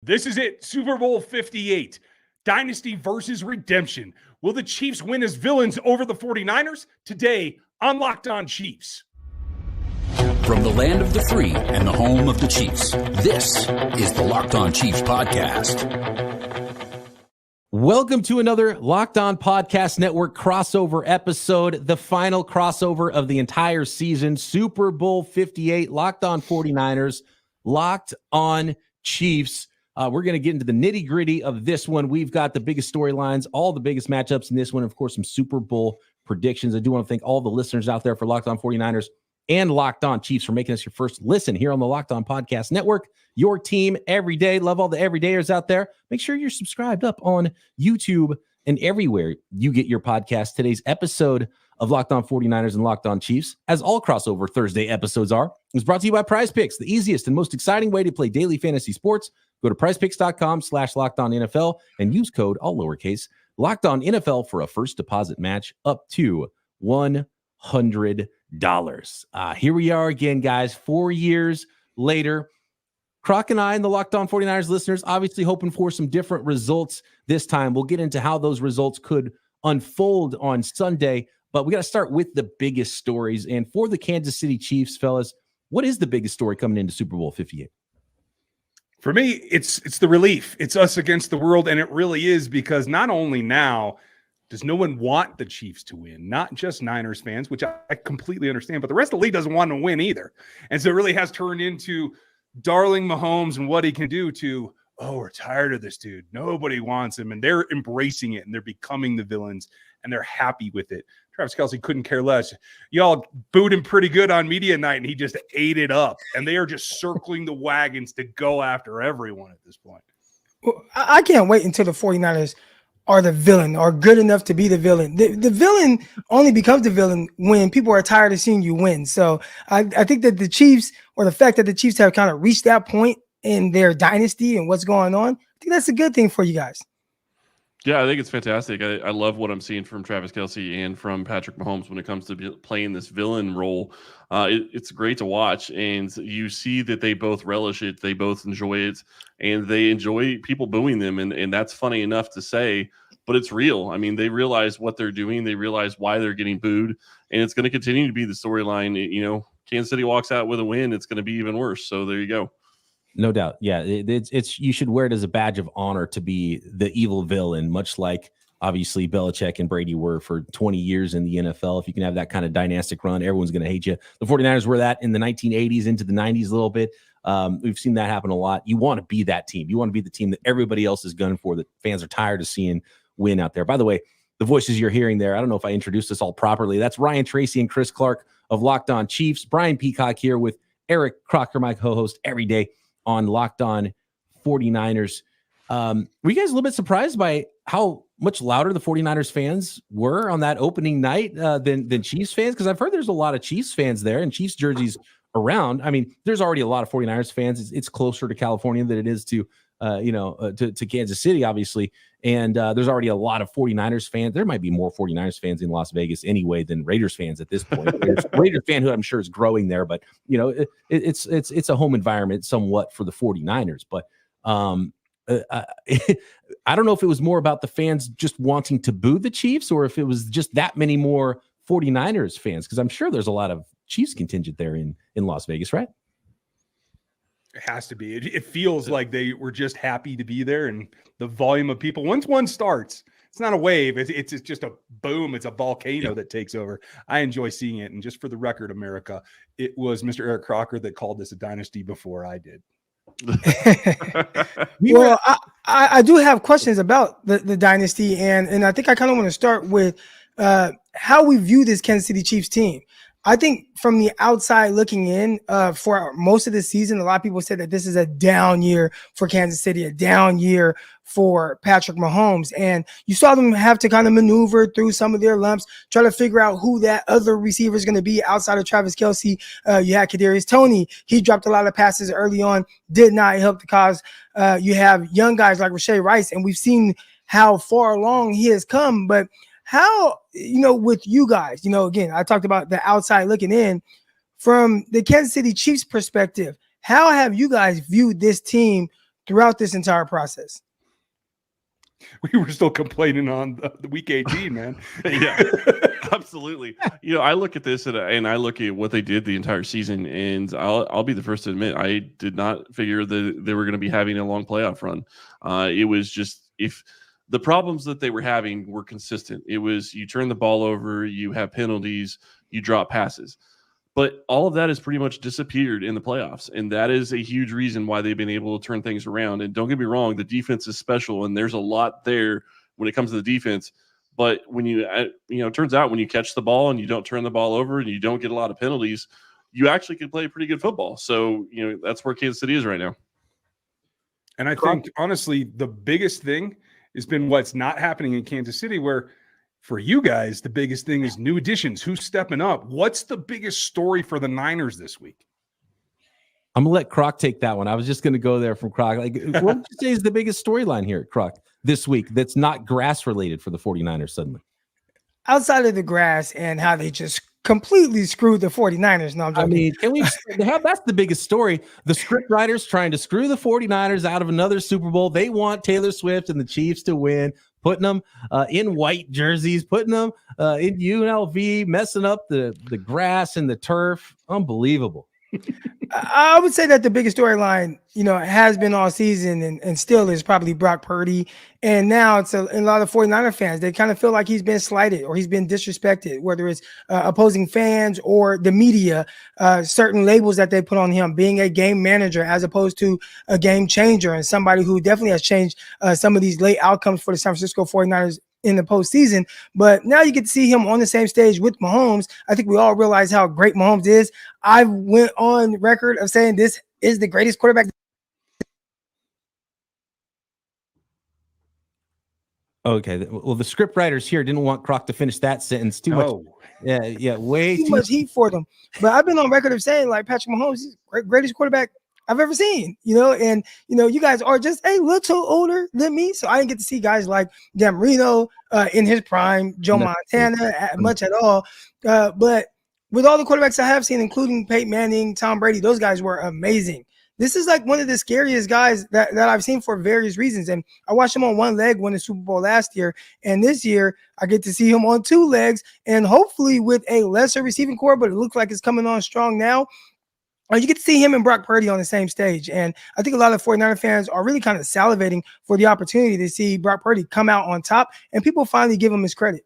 This is it, Super Bowl 58, Dynasty versus Redemption. Will the Chiefs win as villains over the 49ers? Today on Locked On Chiefs. From the land of the free and the home of the Chiefs, this is the Locked On Chiefs podcast. Welcome to another Locked On Podcast Network crossover episode, the final crossover of the entire season, Super Bowl 58, Locked On 49ers, Locked On Chiefs. We're going to get into the nitty gritty of this one. We've got the biggest storylines, all the biggest matchups in this one. Of course, some Super Bowl predictions. I do want to thank all the listeners out there for Locked On 49ers and Locked On Chiefs for making us your first listen here on the Locked On Podcast Network. Your team every day. Love all the everydayers out there. Make sure you're subscribed up on YouTube and everywhere you get your podcast. Today's episode of Locked On 49ers and Locked On Chiefs, as all crossover Thursday episodes are, is brought to you by Prize Picks, the easiest and most exciting way to play daily fantasy sports. Go to prizepicks.com/LockedOnNFL and use code, all lowercase, LockedOnNFL for a first deposit match up to $100. Here we are again, guys, 4 years later. Croc and I and the Locked On 49ers listeners obviously hoping for some different results this time. We'll get into how those results could unfold on Sunday, but we got to start with the biggest stories. And for the Kansas City Chiefs, fellas, what is the biggest story coming into Super Bowl 58? For me, it's the relief. It's us against the world, and it really is, because not only now does no one want the Chiefs to win, not just Niners fans, which I completely understand, but the rest of the league doesn't want to win either. And so it really has turned into darling Mahomes and what he can do to, oh, we're tired of this dude. Nobody wants him, and they're embracing it, and they're becoming the villains, and they're happy with it. Travis Kelce couldn't care less. Y'all booed him pretty good on media night, and he just ate it up. And they are just circling the wagons to go after everyone at this point. Well, I can't wait until the 49ers are the villain, are good enough to be the villain. The villain only becomes the villain when people are tired of seeing you win. So I think that the Chiefs, or the fact that the Chiefs have kind of reached that point in their dynasty and what's going on, I think that's a good thing for you guys. Yeah, I think it's fantastic. I love what I'm seeing from Travis Kelce and from Patrick Mahomes when it comes to playing this villain role. It's great to watch, and you see that they both relish it, they both enjoy it, and they enjoy people booing them, and that's funny enough to say, but it's real. I mean, they realize what they're doing, they realize why they're getting booed, and it's going to continue to be the storyline. You know, Kansas City walks out with a win, it's going to be even worse. So there you go. No doubt. Yeah, it's you should wear it as a badge of honor to be the evil villain, much like obviously Belichick and Brady were for 20 years in the NFL. If you can have that kind of dynastic run, everyone's going to hate you. The 49ers were that in the 1980s into the 90s a little bit. We've seen that happen a lot. You want to be that team. You want to be the team that everybody else is gunning for, that fans are tired of seeing win out there. By the way, the voices you're hearing there, I don't know if I introduced this all properly. That's Ryan Tracy and Chris Clark of Locked On Chiefs. Brian Peacock here with Eric Crocker, my co-host, every day on Locked On 49ers. Were you guys a little bit surprised by how much louder the 49ers fans were on that opening night than Chiefs fans? Because I've heard there's a lot of Chiefs fans there and Chiefs jerseys around. I mean, there's already a lot of 49ers fans. It's closer to California than it is to Kansas City, obviously. And there's already a lot of 49ers fans. There might be more 49ers fans in Las Vegas anyway than Raiders fans at this point. Raiders fan who I'm sure is growing there, but you know, it's a home environment somewhat for the 49ers. But I don't know if it was more about the fans just wanting to boo the Chiefs, or if it was just that many more 49ers fans, because I'm sure there's a lot of Chiefs contingent there in Las Vegas, right? It has to be. It feels like they were just happy to be there, and the volume of people, once one starts, it's not a wave. It's just a boom. It's a volcano that takes over. I enjoy seeing it. And just for the record, America, it was Mr. Eric Crocker that called this a dynasty before I did. Well, I do have questions about the dynasty, and I think I kind of want to start with how we view this Kansas City Chiefs team. I think from the outside looking in, for most of the season, a lot of people said that this is a down year for Kansas City, a down year for Patrick Mahomes. And you saw them have to kind of maneuver through some of their lumps, try to figure out who that other receiver is going to be outside of Travis Kelce. You had Kadarius Toney. He dropped a lot of passes early on, did not help the cause. You have young guys like Rashee Rice, and we've seen how far along he has come. But how, with you guys, again, I talked about the outside looking in from the Kansas City Chiefs perspective. How have you guys viewed this team throughout this entire process. We were still complaining on the week 18, man. Yeah, absolutely. I look at this and I look at what they did the entire season, and I'll be the first to admit I did not figure that they were going to be having a long playoff run. It was just, if the problems that they were having were consistent, it was you turn the ball over, you have penalties, you drop passes. But all of that has pretty much disappeared in the playoffs, and that is a huge reason why they've been able to turn things around. And don't get me wrong, the defense is special, and there's a lot there when it comes to the defense. But when it turns out when you catch the ball and you don't turn the ball over and you don't get a lot of penalties, you actually can play pretty good football. So, that's where Kansas City is right now. And I think, honestly, the biggest thing has been what's not happening in Kansas City, where for you guys, the biggest thing is new additions. Who's stepping up? What's the biggest story for the Niners this week? I'm going to let Croc take that one. I was just going to go there from Croc. What would you say is the biggest storyline here, Croc, this week that's not grass related for the 49ers suddenly? Outside of the grass and how they just completely screwed the 49ers. No, I'm joking. I mean, that's the biggest story. The script writers trying to screw the 49ers out of another Super Bowl. They want Taylor Swift and the Chiefs to win, putting them in white jerseys, putting them in UNLV, messing up the grass and the turf. Unbelievable. I would say that the biggest storyline, has been all season and still is probably Brock Purdy. And now it's a lot of 49er fans. They kind of feel like he's been slighted or he's been disrespected, whether it's opposing fans or the media, certain labels that they put on him, being a game manager as opposed to a game changer and somebody who definitely has changed some of these late outcomes for the San Francisco 49ers in the postseason. But now you get to see him on the same stage with Mahomes. I think we all realize how great Mahomes is. I went on record of saying this is the greatest quarterback. Okay. Well, the script writers here didn't want Croc to finish that sentence too much. Yeah, way too much heat for them. But I've been on record of saying like Patrick Mahomes is the greatest quarterback I've ever seen, and you guys are just a little older than me, so I didn't get to see guys like Dan Marino in his prime, Joe Montana, much at all. But with all the quarterbacks I have seen, including Peyton Manning, Tom Brady, those guys were amazing. This is like one of the scariest guys that I've seen for various reasons. And I watched him on one leg win the Super Bowl last year, and this year I get to see him on two legs, and hopefully with a lesser receiving core, but it looks like it's coming on strong now. You get to see him and Brock Purdy on the same stage. And I think a lot of 49er fans are really kind of salivating for the opportunity to see Brock Purdy come out on top and people finally give him his credit.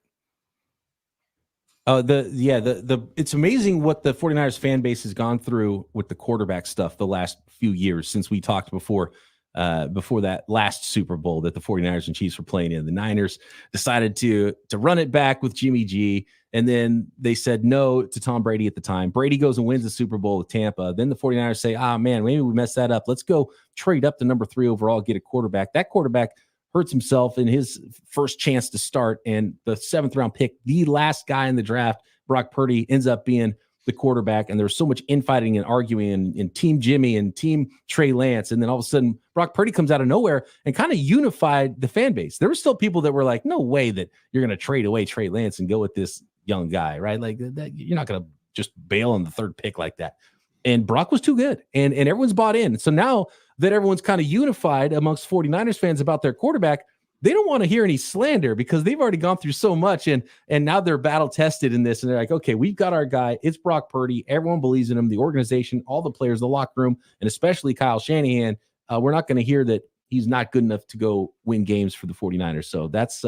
It's amazing what the 49ers fan base has gone through with the quarterback stuff the last few years since we talked before that last Super Bowl that the 49ers and Chiefs were playing in. The Niners decided to run it back with Jimmy G, and then they said no to Tom Brady at the time. Brady goes and wins the Super Bowl with Tampa. Then the 49ers say, man, maybe we messed that up. Let's go trade up to number 3 overall, get a quarterback. That quarterback hurts himself in his first chance to start, and the 7th round pick, the last guy in the draft, Brock Purdy, ends up being the quarterback. And there's so much infighting and arguing in Team Jimmy and Team Trey Lance. And then all of a sudden, Brock Purdy comes out of nowhere and kind of unified the fan base. There were still people that were like, no way that you're going to trade away Trey Lance and go with this young guy, right? Like that, you're not going to just bail on the 3rd pick like that. And Brock was too good, and everyone's bought in. So now that everyone's kind of unified amongst 49ers fans about their quarterback, they don't want to hear any slander because they've already gone through so much, and now they're battle tested in this, and they're like, okay, we've got our guy. It's Brock Purdy. Everyone believes in him. The organization, all the players, the locker room, and especially Kyle Shanahan. We're not going to hear that he's not good enough to go win games for the 49ers. So that's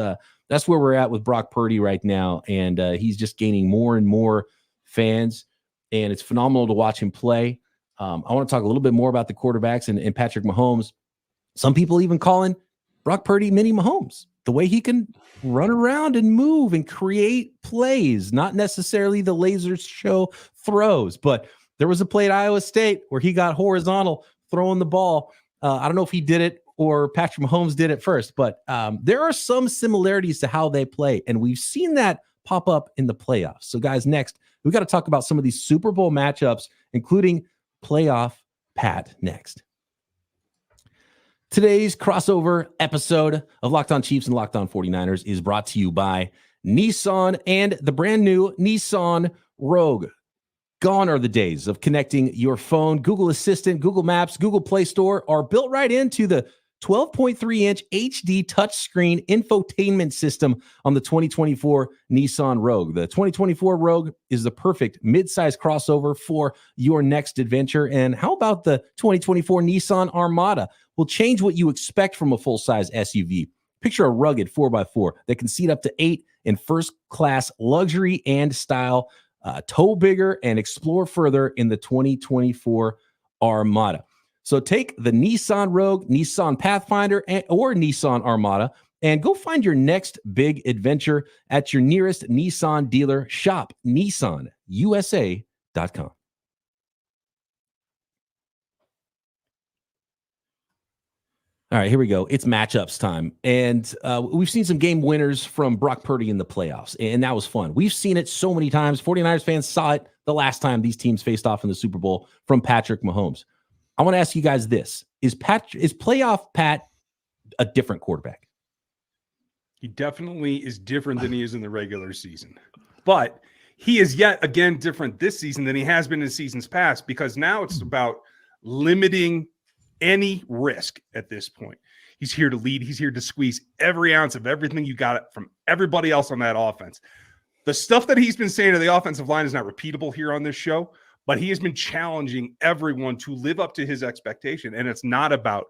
where we're at with Brock Purdy right now, and he's just gaining more and more fans, and it's phenomenal to watch him play. I want to talk a little bit more about the quarterbacks and Patrick Mahomes. Some people even calling Brock Purdy mini Mahomes, the way he can run around and move and create plays, not necessarily the laser show throws, but there was a play at Iowa State where he got horizontal throwing the ball. I don't know if he did it or Patrick Mahomes did it first, but there are some similarities to how they play, and we've seen that pop up in the playoffs. So guys, next, we've got to talk about some of these Super Bowl matchups, including playoff Pat next. Today's crossover episode of Locked On Chiefs and Locked On 49ers is brought to you by Nissan and the brand new Nissan Rogue. Gone are the days of connecting your phone. Google Assistant, Google Maps, Google Play Store are built right into the 12.3-inch HD touchscreen infotainment system on the 2024 Nissan Rogue. The 2024 Rogue is the perfect mid-size crossover for your next adventure. And how about the 2024 Nissan Armada? Will change what you expect from a full-size SUV. Picture a rugged 4x4 that can seat up to 8 in first-class luxury and style. Tow bigger and explore further in the 2024 Armada. So take the Nissan Rogue, Nissan Pathfinder, or Nissan Armada and go find your next big adventure at your nearest Nissan dealer. Shop nissanusa.com. All right, here we go. It's matchups time. And we've seen some game winners from Brock Purdy in the playoffs, and that was fun. We've seen it so many times. 49ers fans saw it the last time these teams faced off in the Super Bowl from Patrick Mahomes. I want to ask you guys this. Is playoff Pat a different quarterback? He definitely is different than he is in the regular season. But he is yet again different this season than he has been in seasons past, because now it's about limiting any risk at this point. He's here to lead. He's here to squeeze every ounce of everything you got from everybody else on that offense. The stuff that he's been saying to the offensive line is not repeatable here on this show, but he has been challenging everyone to live up to his expectation. And it's not about,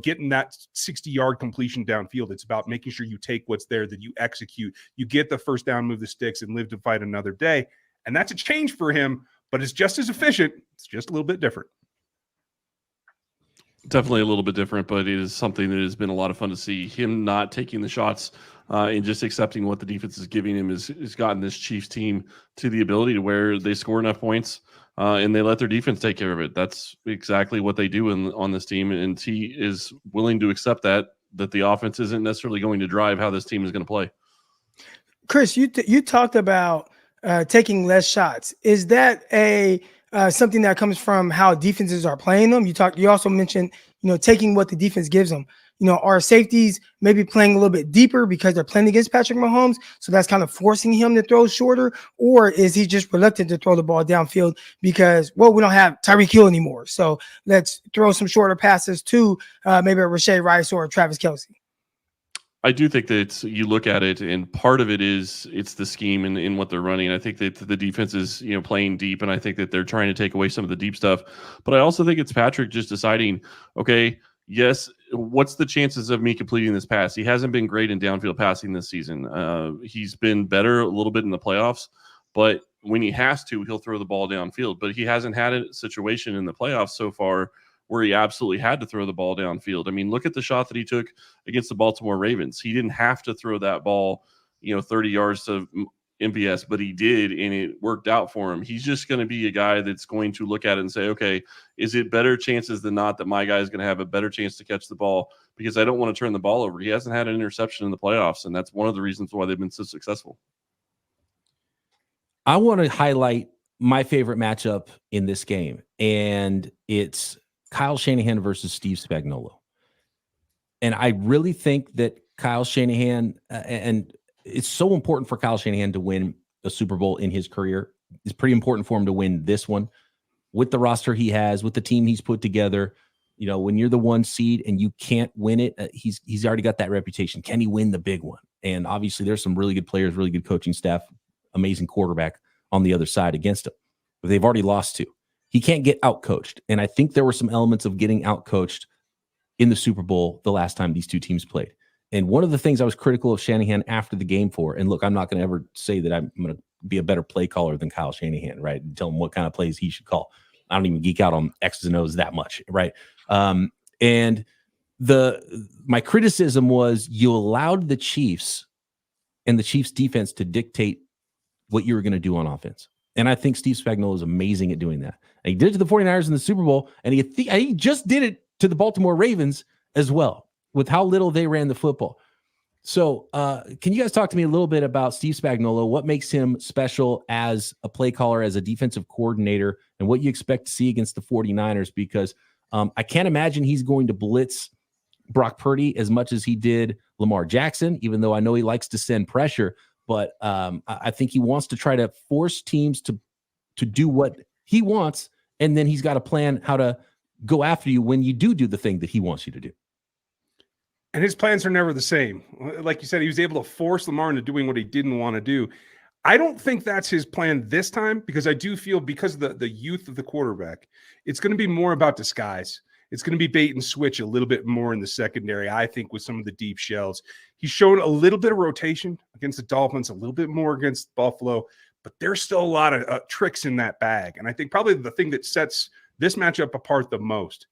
getting that 60-yard completion downfield. It's about making sure you take what's there, that you execute, you get the first down, move the sticks, and live to fight another day. And that's a change for him, but it's just as efficient. It's just a little bit different. Definitely a little bit different, but it is something that has been a lot of fun to see. Him not taking the shots and just accepting what the defense is giving him has gotten this Chiefs team to the ability to where they score enough points and they let their defense take care of it. That's exactly what they do on this team, and he is willing to accept that the offense isn't necessarily going to drive how this team is going to play. Chris, you talked about taking less shots. Is that something that comes from how defenses are playing them? You also mentioned, taking what the defense gives them. Are safeties maybe playing a little bit deeper because they're playing against Patrick Mahomes, so that's kind of forcing him to throw shorter? Or is he just reluctant to throw the ball downfield because, we don't have Tyreek Hill anymore, so let's throw some shorter passes to maybe a Rashee Rice or a Travis Kelce? I do think that you look at it, and part of it is it's the scheme in what they're running. I think that the defense is playing deep, and I think that they're trying to take away some of the deep stuff. But I also think it's Patrick just deciding, okay, yes, what's the chances of me completing this pass? He hasn't been great in downfield passing this season. He's been better a little bit in the playoffs, but when he has to, he'll throw the ball downfield. But he hasn't had a situation in the playoffs so far where he absolutely had to throw the ball downfield. I mean, look at the shot that he took against the Baltimore Ravens. He didn't have to throw that ball, 30 yards to MVS, but he did, and it worked out for him. He's just going to be a guy that's going to look at it and say, okay, is it better chances than not that my guy is going to have a better chance to catch the ball, because I don't want to turn the ball over. He hasn't had an interception in the playoffs, and that's one of the reasons why they've been so successful. I want to highlight my favorite matchup in this game, and it's Kyle Shanahan versus Steve Spagnolo. And I really think that Kyle Shanahan, and it's so important for Kyle Shanahan to win a Super Bowl in his career. It's pretty important for him to win this one with the roster he has, with the team he's put together. When you're the 1 seed and you can't win it, he's already got that reputation. Can he win the big one? And obviously there's some really good players, really good coaching staff, amazing quarterback on the other side against him. But they've already lost 2. He can't get outcoached. And I think there were some elements of getting outcoached in the Super Bowl the last time these two teams played. And one of the things I was critical of Shanahan after the game for, and look, I'm not going to ever say that I'm going to be a better play caller than Kyle Shanahan, right? And tell him what kind of plays he should call. I don't even geek out on X's and O's that much, right? And my criticism was you allowed the Chiefs and the Chiefs defense to dictate what you were going to do on offense. And I think Steve Spagnolo is amazing at doing that. And he did it to the 49ers in the Super Bowl, and he just did it to the Baltimore Ravens as well, with how little they ran the football. So can you guys talk to me a little bit about Steve Spagnolo, what makes him special as a play caller, as a defensive coordinator, and what you expect to see against the 49ers? Because I can't imagine he's going to blitz Brock Purdy as much as he did Lamar Jackson, even though I know he likes to send pressure. But I think he wants to try to force teams to to do what he wants, and then he's got a plan how to go after you when you do the thing that he wants you to do. And his plans are never the same. Like you said, he was able to force Lamar into doing what he didn't want to do. I don't think that's his plan this time, because I do feel, because of the youth of the quarterback, it's going to be more about disguise. It's going to be bait and switch a little bit more in the secondary, I think, with some of the deep shells. He's shown a little bit of rotation against the Dolphins, a little bit more against Buffalo, but there's still a lot of tricks in that bag. And I think probably the thing that sets this matchup apart the most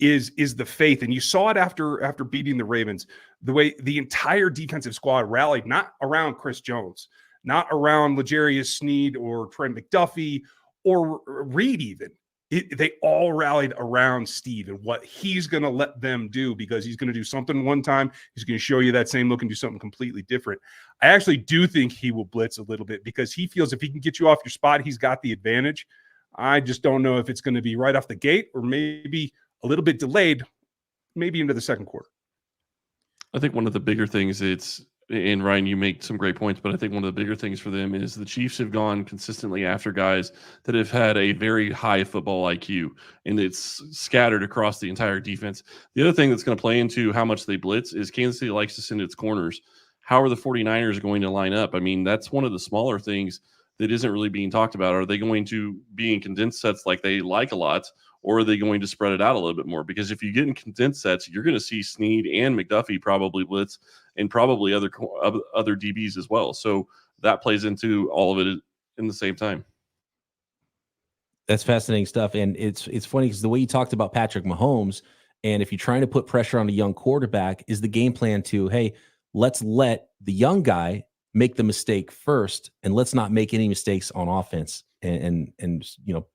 is the faith. And you saw it after beating the Ravens, the way the entire defensive squad rallied, not around Chris Jones, not around L'Jarius Sneed or Trent McDuffie or Reed even. They all rallied around Steve and what he's going to let them do, because he's going to do something one time. He's going to show you that same look and do something completely different. I actually do think he will blitz a little bit, because he feels if he can get you off your spot, he's got the advantage. I just don't know if it's going to be right off the gate or maybe a little bit delayed, maybe into the second quarter. I think one of the bigger things and Ryan, you make some great points, but I think one of the bigger things for them is the Chiefs have gone consistently after guys that have had a very high football IQ, and it's scattered across the entire defense. The other thing that's going to play into how much they blitz is Kansas City likes to send its corners. How are the 49ers going to line up? I mean, that's one of the smaller things that isn't really being talked about. Are they going to be in condensed sets like they like a lot, or are they going to spread it out a little bit more? Because if you get in condensed sets, you're going to see Sneed and McDuffie probably blitz, and probably other DBs as well. So that plays into all of it in the same time. That's fascinating stuff. And it's funny because the way you talked about Patrick Mahomes, and if you're trying to put pressure on a young quarterback, is the game plan to, hey, let's let the young guy make the mistake first, and let's not make any mistakes on offense, and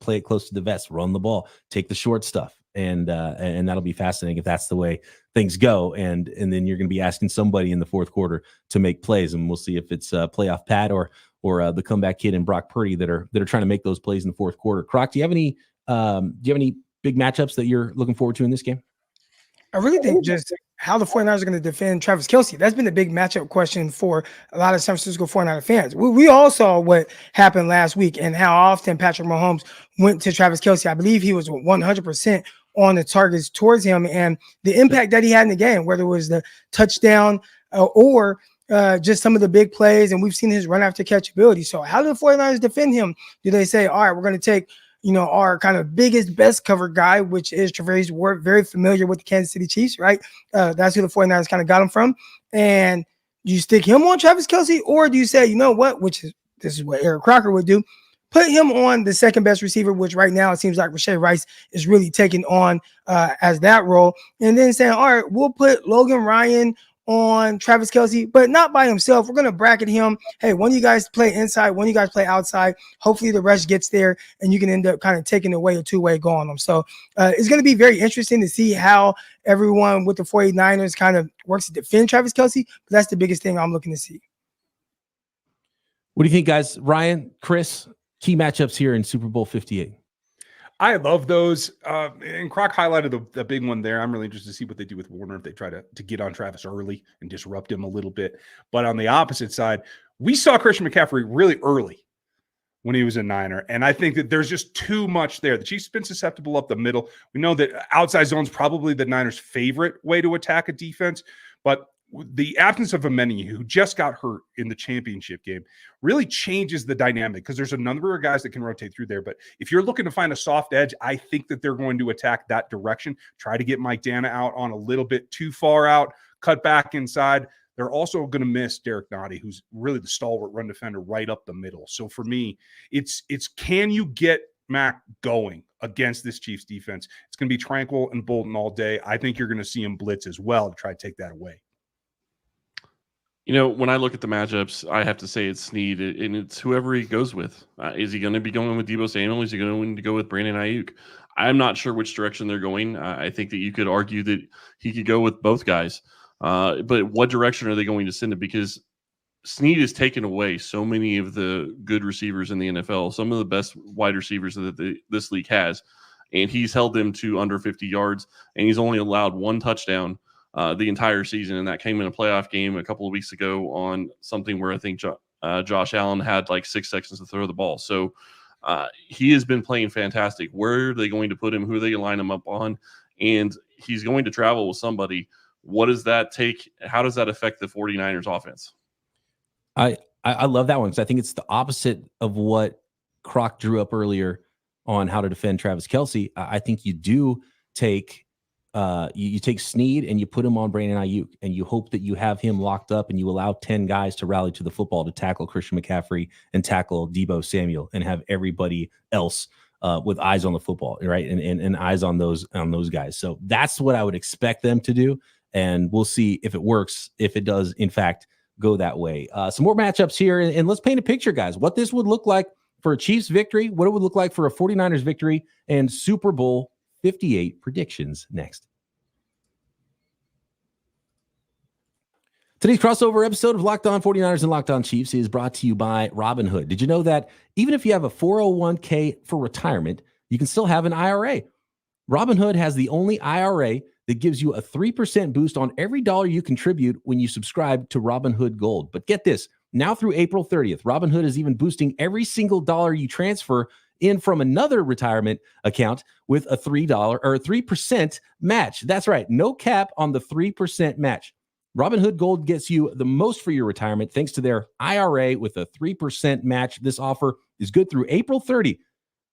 play it close to the vest, run the ball, take the short stuff. And that'll be fascinating if that's the way things go. And then you're going to be asking somebody in the fourth quarter to make plays, and we'll see if it's playoff Pat or the comeback kid and Brock Purdy that are trying to make those plays in the fourth quarter. Croc, do you have any big matchups that you're looking forward to in this game? I really think just how the 49ers are going to defend Travis Kelce. That's been the big matchup question for a lot of San Francisco 49er fans. We all saw what happened last week and how often Patrick Mahomes went to Travis Kelce. I believe he was 100% on the targets towards him, and the impact that he had in the game, whether it was the touchdown or just some of the big plays, and we've seen his run after catch ability. So how do the 49ers defend him? Do they say, all right, we're going to take our kind of biggest, best cover guy, which is Travis Ward, very familiar with the Kansas City Chiefs, right? That's who the 49ers kind of got him from. And you stick him on Travis Kelce, or do you say, you know what, this is what Eric Crocker would do, put him on the second best receiver, which right now it seems like Rashee Rice is really taking on as that role, and then saying, all right, we'll put Logan Ryan on Travis Kelce, but not by himself. We're going to bracket him. Hey, one of you guys play inside, one of you guys play outside. Hopefully the rest gets there, and you can end up kind of taking away a two-way goal on them. So it's going to be very interesting to see how everyone with the 49ers kind of works to defend Travis Kelce. But that's the biggest thing I'm looking to see. What do you think, guys? Ryan, Chris, key matchups here in Super Bowl 58. I love those. And Croc highlighted the big one there. I'm really interested to see what they do with Warner, if they try to get on Travis early and disrupt him a little bit. But on the opposite side, we saw Christian McCaffrey really early when he was a Niner. And I think that there's just too much there. The Chiefs have been susceptible up the middle. We know that outside zone is probably the Niners' favorite way to attack a defense. But the absence of Ameni, who just got hurt in the championship game, really changes the dynamic, because there's a number of guys that can rotate through there. But if you're looking to find a soft edge, I think that they're going to attack that direction, try to get Mike Dana out on a little bit too far out, cut back inside. They're also going to miss Derek Nottie, who's really the stalwart run defender right up the middle. So for me, it's can you get Mac going against this Chiefs defense? It's going to be Tranquil and Bolton all day. I think you're going to see him blitz as well to try to take that away. When I look at the matchups, I have to say it's Sneed, and it's whoever he goes with. Is he going to be going with Deebo Samuel? Is he going to go with Brandon Ayuk? I'm not sure which direction they're going. I think that you could argue that he could go with both guys. But what direction are they going to send him? Because Sneed has taken away so many of the good receivers in the NFL, some of the best wide receivers that this league has, and he's held them to under 50 yards, and he's only allowed one touchdown the entire season, and that came in a playoff game a couple of weeks ago on something where I think Josh Allen had like 6 seconds to throw the ball. So He has been playing fantastic. Where are they going to put him? Who are they going to line him up on? And he's going to travel with somebody. What does that take? How does that affect the 49ers offense? I love that one because I think it's the opposite of what Croc drew up earlier on how to defend Travis Kelce. I think you do take you take Snead and you put him on Brandon Ayuk, and you hope that you have him locked up and you allow 10 guys to rally to the football to tackle Christian McCaffrey and tackle Deebo Samuel and have everybody else with eyes on the football, right? And eyes on those guys. So that's what I would expect them to do. And we'll see if it works, if it does, in fact, go that way. Some more matchups here, and let's paint a picture, guys, what this would look like for a Chiefs victory, what it would look like for a 49ers victory, and Super Bowl 58 predictions next. Today's crossover episode of Locked On 49ers and Locked On Chiefs is brought to you by Robinhood. Did you know that even if you have a 401k for retirement, you can still have an IRA? Robinhood has the only IRA that gives you a 3% boost on every dollar you contribute when you subscribe to Robinhood Gold. But get this, now through April 30th, Robinhood is even boosting every single dollar you transfer in from another retirement account with a $3 or 3% match. That's right, no cap on the 3% match. Robinhood Gold gets you the most for your retirement thanks to their IRA with a 3% match. This offer is good through April 30.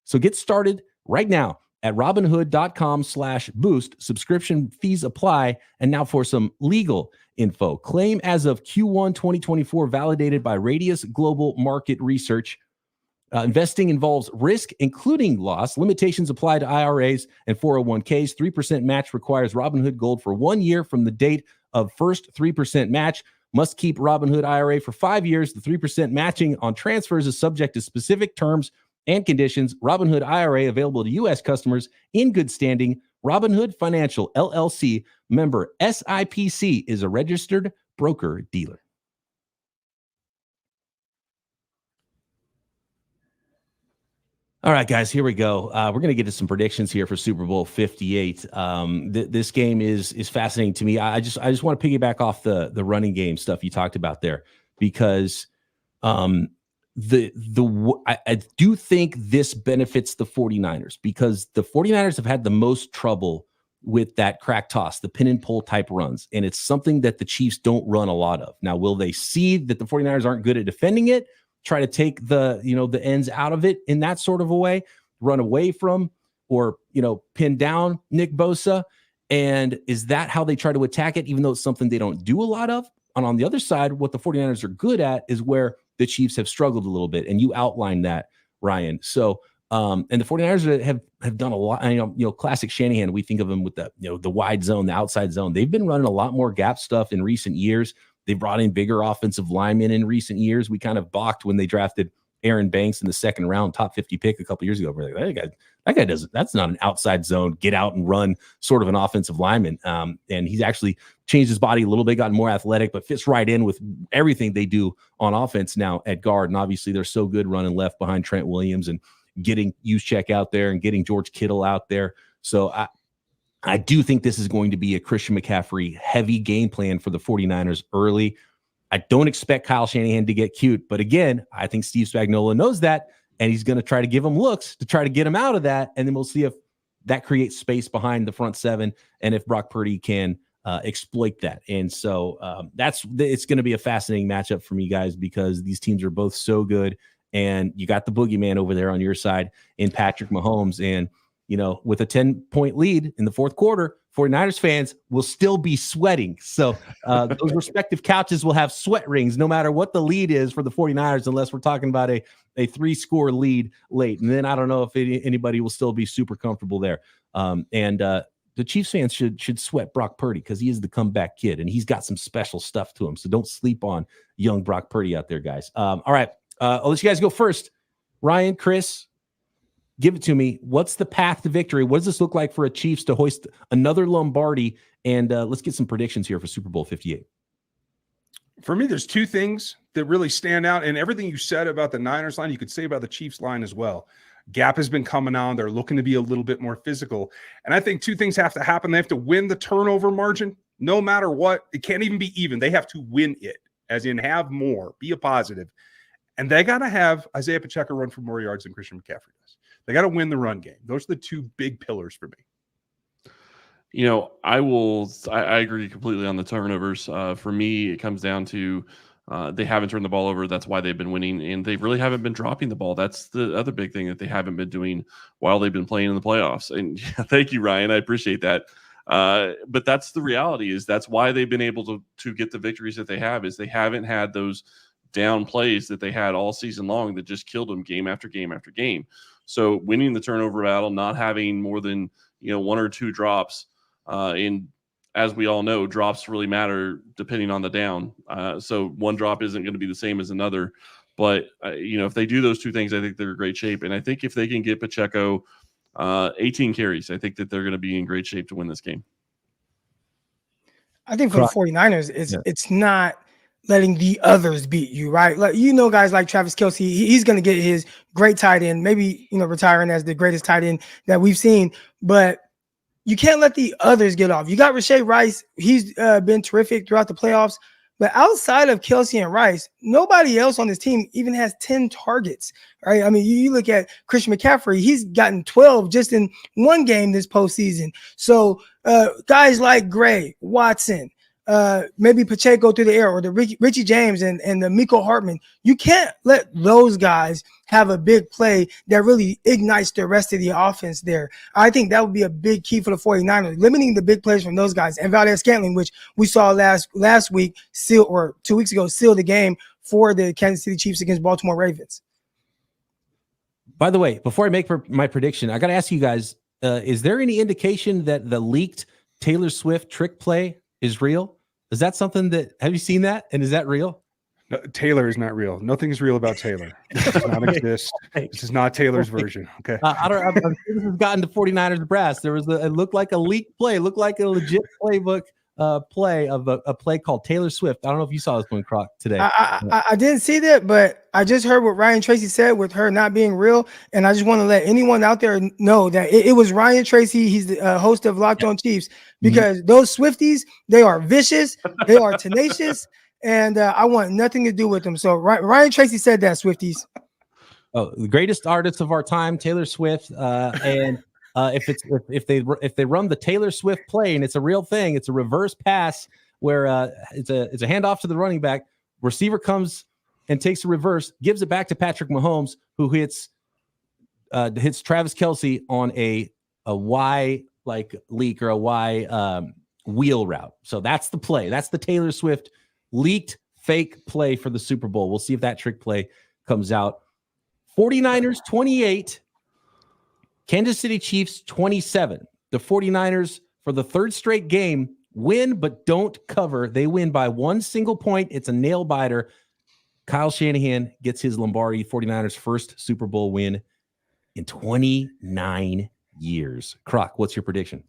So get started right now at Robinhood.com/boost. Subscription fees apply. And now for some legal info. Claim as of Q1 2024, validated by Radius Global Market Research. Investing involves risk, including loss. Limitations apply to IRAs and 401ks. 3% match requires Robinhood Gold for 1 year from the date of first 3% match. Must keep Robinhood IRA for 5 years. The 3% matching on transfers is subject to specific terms and conditions. Robinhood IRA available to U.S. customers in good standing. Robinhood Financial, LLC, member SIPC, is a registered broker-dealer. All right, guys, here we go. We're going to get to some predictions here for Super Bowl 58. This game is fascinating to me. I just want to piggyback off the running game stuff you talked about there, because I do think this benefits the 49ers, because the 49ers have had the most trouble with that crack toss, the pin and pull type runs. And it's something that the Chiefs don't run a lot of. Now, will they see that the 49ers aren't good at defending it, try to take the ends out of it in that sort of a way, run away from, or, pin down Nick Bosa? And is that how they try to attack it, even though it's something they don't do a lot of? And on the other side, what the 49ers are good at is where the Chiefs have struggled a little bit. And you outlined that, Ryan. So, and the 49ers have done a lot, classic Shanahan. We think of them with the wide zone, the outside zone. They've been running a lot more gap stuff in recent years. They brought in bigger offensive linemen in recent years. We kind of balked when they drafted Aaron Banks in the second round, top 50 pick a couple years ago. We're like, that guy doesn't. That's not an outside zone, get out and run sort of an offensive lineman. And he's actually changed his body a little bit, gotten more athletic, but fits right in with everything they do on offense now at guard. And obviously, they're so good running left behind Trent Williams and getting Juszczyk out there and getting George Kittle out there. So I do think this is going to be a Christian McCaffrey heavy game plan for the 49ers early. I don't expect Kyle Shanahan to get cute, but again, I think Steve Spagnolo knows that, and he's going to try to give him looks to try to get him out of that, and then we'll see if that creates space behind the front seven and if Brock Purdy can exploit that. And so it's going to be a fascinating matchup for me, guys, because these teams are both so good, and you got the boogeyman over there on your side in Patrick Mahomes. And with a 10-point lead in the fourth quarter, 49ers fans will still be sweating. So those respective couches will have sweat rings no matter what the lead is for the 49ers, unless we're talking about a 3-score lead late. And then I don't know if anybody will still be super comfortable there. And the Chiefs fans should sweat Brock Purdy, because he is the comeback kid, and he's got some special stuff to him. So don't sleep on young Brock Purdy out there, guys. All right, I'll let you guys go first. Ryan, Chris, give it to me. What's the path to victory? What does this look like for a Chiefs to hoist another Lombardi? And let's get some predictions here for Super Bowl 58. For me, there's two things that really stand out. And everything you said about the Niners line, you could say about the Chiefs line as well. Gap has been coming on. They're looking to be a little bit more physical. And I think two things have to happen. They have to win the turnover margin, no matter what. It can't even be even. They have to win it, as in have more, be a positive. And they got to have Isaiah Pacheco run for more yards than Christian McCaffrey does. They got to win the run game. Those are the two big pillars for me. I agree completely on the turnovers. For me, it comes down to they haven't turned the ball over. That's why they've been winning, and they really haven't been dropping the ball. That's the other big thing that they haven't been doing while they've been playing in the playoffs. And thank you, Ryan. I appreciate that. But that's the reality. Is that's why they've been able to get the victories that they have. Is they haven't had those down plays that they had all season long that just killed them game after game after game. So winning the turnover battle, not having more than one or two drops. And as we all know, drops really matter depending on the down. So one drop isn't going to be the same as another. But, if they do those two things, I think they're in great shape. And I think if they can get Pacheco 18 carries, I think that they're going to be in great shape to win this game. I think for the 49ers, it's not letting the others beat you, right? Like, guys like Travis Kelce, he's going to get his great tight end, maybe, retiring as the greatest tight end that we've seen. But you can't let the others get off. You got Rashee Rice. He's been terrific throughout the playoffs. But outside of Kelce and Rice, nobody else on this team even has 10 targets, right? I mean, you look at Christian McCaffrey, he's gotten 12 just in one game this postseason. So guys like Gray, Watson, maybe Pacheco through the air, or the Richie James and the Miko Hartman, you can't let those guys have a big play that really ignites the rest of the offense there. I think that would be a big key for the 49ers, limiting the big plays from those guys. And Valdez-Scantling, which we saw last week, 2 weeks ago, seal the game for the Kansas City Chiefs against Baltimore Ravens. By the way, before I make my prediction, I got to ask you guys, is there any indication that the leaked Taylor Swift trick play is real? Is that something have you seen that? And is that real? No, Taylor is not real. Nothing is real about Taylor. This does not exist. This is not Taylor's version. Okay. I'm sure this has gotten to 49ers brass. It looked like a leaked play, looked like a legit playbook play of a play called Taylor Swift. I don't know if you saw this one, Croc, today. I didn't see that, but I just heard what Ryan Tracy said with her not being real. And I just want to let anyone out there know that it was Ryan Tracy. He's the host of Locked On Chiefs, because those Swifties, they are vicious. They are tenacious. And I want nothing to do with them. So Ryan Tracy said that, Swifties. Oh, the greatest artist of our time, Taylor Swift. And if they run the Taylor Swift play, and it's a real thing, it's a reverse pass where it's a handoff to the running back. Receiver comes and takes a reverse, gives it back to Patrick Mahomes, who hits Travis Kelce on a Y leak or a Y wheel route. So that's the play. That's the Taylor Swift leaked fake play for the Super Bowl. We'll see if that trick play comes out. 49ers 28, Kansas City Chiefs 27. The 49ers, for the third straight game, win but don't cover. They win by one single point. It's a nail biter. Kyle Shanahan gets his Lombardi 49ers first Super Bowl win in 29 years. Croc, what's your prediction?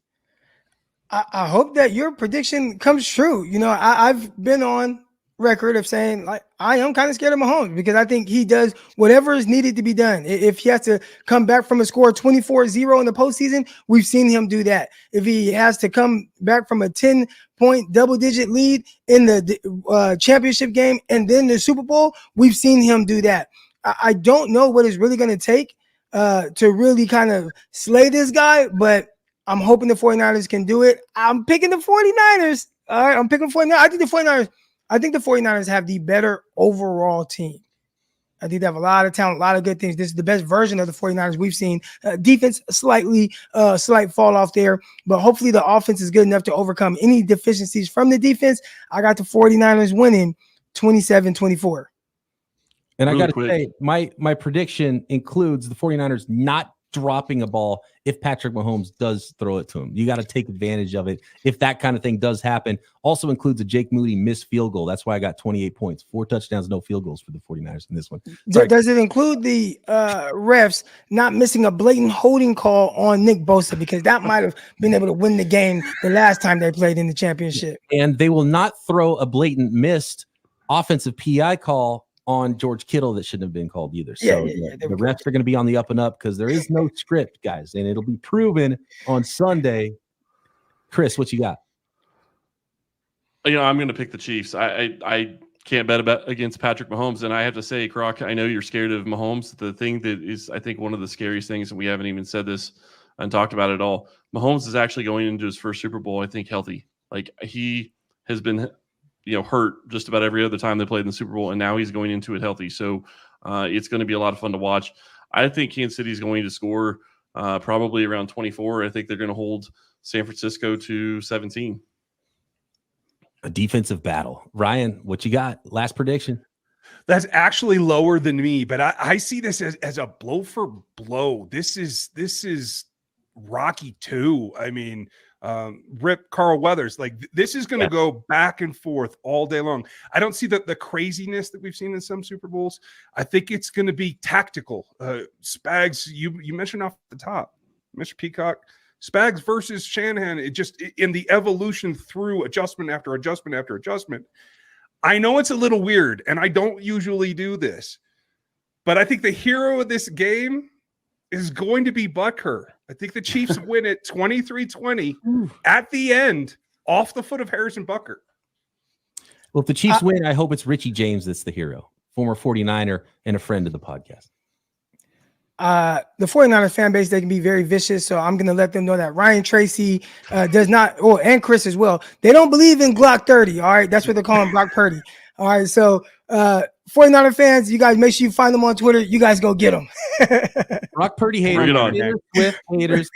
I hope that your prediction comes true. I've been on record of saying, like, I am kind of scared of Mahomes, because I think he does whatever is needed to be done. If he has to come back from a score 24-0 in the postseason, we've seen him do that. If he has to come back from a 10-point double-digit lead in the championship game and then the Super Bowl, we've seen him do that. I don't know what it's really going to take to really kind of slay this guy, but I'm hoping the 49ers can do it. I'm picking the 49ers. All right, I'm picking 49ers. I think the 49ers have the better overall team. I think they have a lot of talent, a lot of good things. This is the best version of the 49ers we've seen. Defense, slight fall off there, but hopefully the offense is good enough to overcome any deficiencies from the defense. I got the 49ers winning 27-24. And really, I got to say, my prediction includes the 49ers not dropping a ball if Patrick Mahomes does throw it to him. You got to take advantage of it if that kind of thing does happen. Also includes a Jake Moody missed field goal. That's why I got 28 points. 4 touchdowns, no field goals for the 49ers in this one. Does it include the refs not missing a blatant holding call on Nick Bosa? Because that might have been able to win the game the last time they played in the championship. And they will not throw a blatant missed offensive PI call on George Kittle that shouldn't have been called either. So the refs are going to be on the up and up, because there is no script, guys, and it'll be proven on Sunday. Chris, what you got? I'm going to pick the Chiefs. I can't bet against Patrick Mahomes. And I have to say, Croc, I know you're scared of Mahomes. The thing that is, I think, one of the scariest things, and we haven't even said this and talked about it at all, Mahomes is actually going into his first Super Bowl, I think, healthy. Like, he has been, hurt just about every other time they played in the Super Bowl, and now he's going into it healthy. So it's going to be a lot of fun to watch. I think Kansas City is going to score probably around 24. I think they're going to hold San Francisco to 17. A defensive battle. Ryan, what you got? Last prediction. That's actually lower than me, but I see this as a blow for blow. This is Rocky 2. I mean, Rip Carl Weathers. Like, this is going to go back and forth all day long. I don't see the craziness that we've seen in some Super Bowls. I think it's going to be tactical. Spags, you mentioned off the top, Mr. Peacock. Spags versus Shanahan, in the evolution through adjustment after adjustment after adjustment. I know it's a little weird, and I don't usually do this, but I think the hero of this game is going to be Butker. I think the Chiefs win it 23-20 at the end off the foot of Harrison Butker. Well, if the Chiefs win, I hope it's Richie James that's the hero, former 49er and a friend of the podcast. The 49er fan base, they can be very vicious, so I'm going to let them know that Ryan Tracy does not, and Chris as well, they don't believe in Glock 30, all right? That's what they're calling Brock Purdy. All right, so 49er fans, you guys make sure you find them on Twitter. You guys go get them. Brock Purdy haters, Swift haters,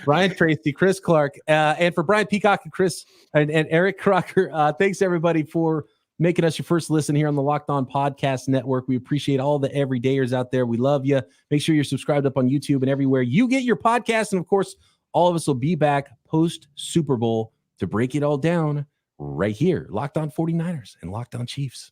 Ryan Tracy, Chris Clark, and for Brian Peacock and Chris and Eric Crocker, thanks everybody for making us your first listen here on the Locked On Podcast Network. We appreciate all the everydayers out there. We love you. Make sure you're subscribed up on YouTube and everywhere you get your podcast. And of course, all of us will be back post Super Bowl to break it all down right here. Locked On 49ers and Locked On Chiefs.